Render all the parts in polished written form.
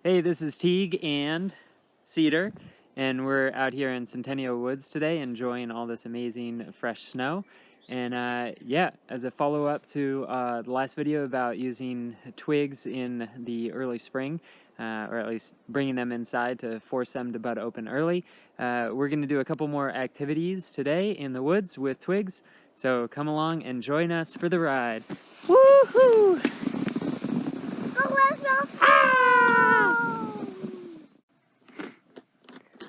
Hey, this is Teague and Cedar, and we're out here in Centennial Woods today enjoying all this amazing fresh snow. And yeah, as a follow-up to the last video about using twigs in the early spring, or at least bringing them inside to force them to bud open early, we're going to do a couple more activities today in the woods with twigs. So come along and join us for the ride. Woohoo!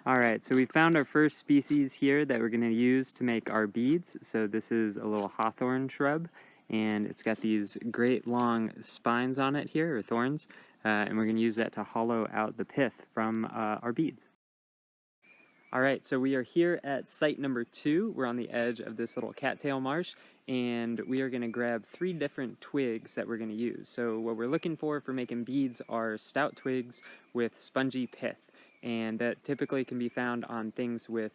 Alright, so we found our first species here that we're going to use to make our beads. So this is a little hawthorne shrub, and it's got these great long spines on it here, or thorns, and we're going to use that to hollow out the pith from our beads. Alright, so we are here at site number 2. We're on the edge of this little cattail marsh, and we are going to grab 3 different twigs that we're going to use. So what we're looking for making beads are stout twigs with spongy pith, and that typically can be found on things with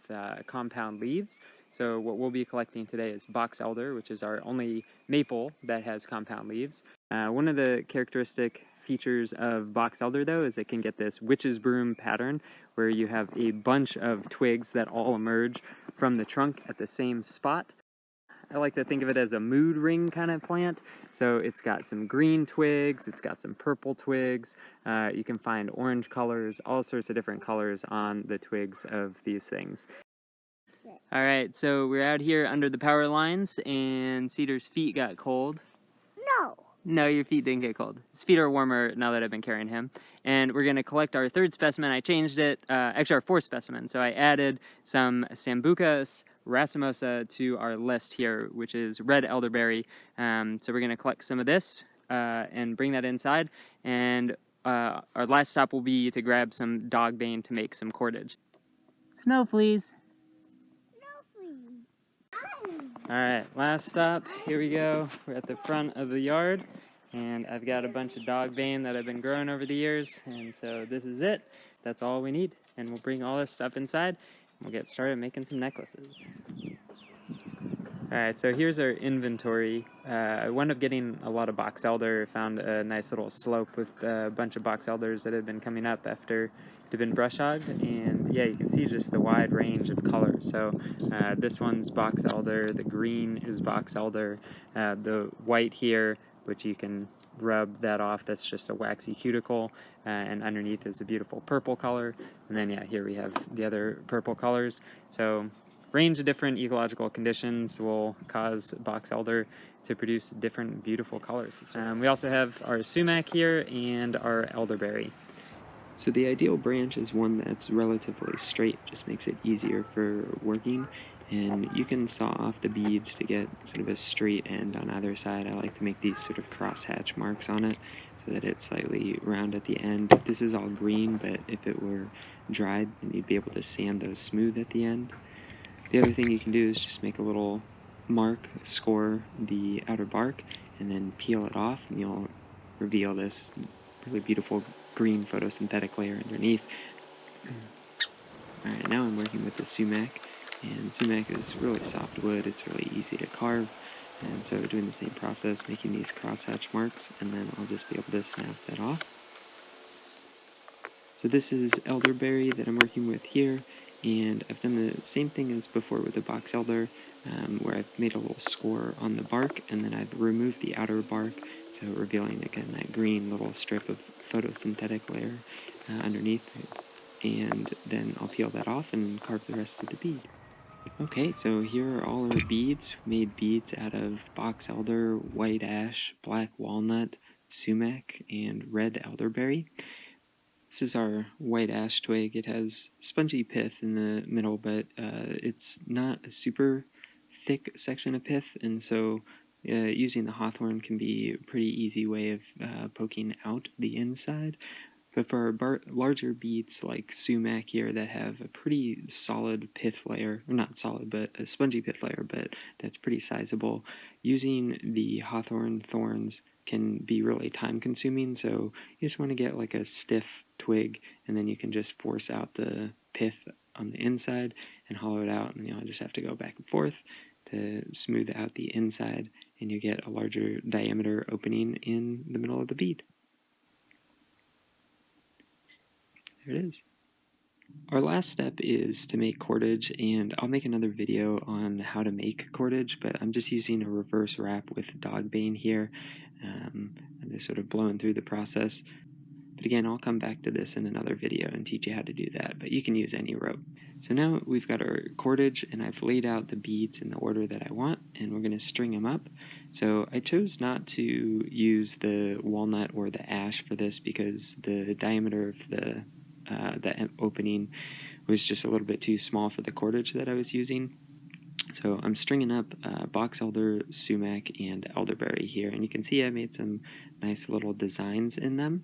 compound leaves. So what we'll be collecting today is boxelder, which is our only maple that has compound leaves. One of the characteristic features of boxelder, though, is it can get this witch's broom pattern where you have a bunch of twigs that all emerge from the trunk at the same spot. I like to think of it as a mood ring kind of plant. So it's got some green twigs, it's got some purple twigs, you can find orange colors, all sorts of different colors on the twigs of these things. Alright, so we're out here under the power lines and Cedar's feet got cold. No, your feet didn't get cold. His feet are warmer now that I've been carrying him. And we're going to collect our 3rd specimen. I changed it, actually our 4th specimen. So I added some Sambucus racemosa to our list here, which is red elderberry. So we're going to collect some of this and bring that inside. And our last stop will be to grab some dogbane to make some cordage. Snow fleas. Alright, last stop, here we go. We're at the front of the yard, and I've got a bunch of dogbane that I've been growing over the years, and so this is it. That's all we need, and we'll bring all this stuff inside, and we'll get started making some necklaces. Alright, so here's our inventory. I wound up getting a lot of boxelder, found a nice little slope with a bunch of boxelders that had been coming up after it had been brush hogged, and yeah, you can see just the wide range of colors. So this one's boxelder, the green is boxelder, the white here, which you can rub that off, that's just a waxy cuticle, and underneath is a beautiful purple color, and then yeah, here we have the other purple colors. So range of different ecological conditions will cause boxelder to produce different beautiful colors. We also have our sumac here and our elderberry. So the ideal branch is one that's relatively straight, just makes it easier for working, and you can saw off the beads to get sort of a straight end on either side. I like to make these sort of crosshatch marks on it so that it's slightly round at the end. This is all green, but if it were dried, then you'd be able to sand those smooth at the end. The other thing you can do is just make a little mark, score the outer bark, and then peel it off, and you'll reveal this really beautiful green photosynthetic layer underneath. Alright, now I'm working with the sumac, and sumac is really soft wood, it's really easy to carve, and so doing the same process, making these crosshatch marks, and then I'll just be able to snap that off. So this is elderberry that I'm working with here, and I've done the same thing as before with the boxelder, where I've made a little score on the bark, and then I've removed the outer bark, so revealing again that green little strip of photosynthetic layer underneath it. And then I'll peel that off and carve the rest of the bead. Okay, so here are all our beads. We made beads out of boxelder, white ash, black walnut, sumac, and red elderberry. This is our white ash twig. It has spongy pith in the middle, but it's not a super thick section of pith, and so using the hawthorn can be a pretty easy way of poking out the inside. But for our larger beads like sumac here that have a pretty solid pith layer, or not solid, but a spongy pith layer, but that's pretty sizable, using the hawthorn thorns can be really time consuming, so you just want to get like a stiff twig, and then you can just force out the pith on the inside and hollow it out, and you'll just have to go back and forth to smooth out the inside, and you get a larger diameter opening in the middle of the bead. There it is. Our last step is to make cordage, and I'll make another video on how to make cordage, but I'm just using a reverse wrap with dogbane here. I'm just sort of blowing through the process. But again, I'll come back to this in another video and teach you how to do that, but you can use any rope. So now we've got our cordage, and I've laid out the beads in the order that I want, and we're going to string them up. So I chose not to use the walnut or the ash for this because the diameter of the opening was just a little bit too small for the cordage that I was using. So I'm stringing up boxelder, sumac, and elderberry here, and you can see I made some nice little designs in them.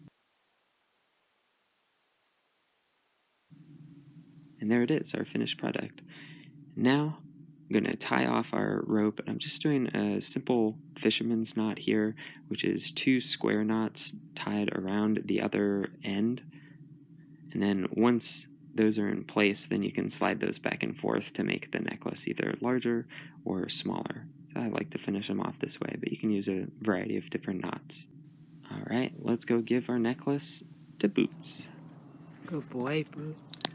And there it is, our finished product. Now I'm going to tie off our rope, and I'm just doing a simple fisherman's knot here, which is 2 square knots tied around the other end. And then once those are in place, then you can slide those back and forth to make the necklace either larger or smaller. So I like to finish them off this way, but you can use a variety of different knots. All right, let's go give our necklace to Boots. Good boy, Boots.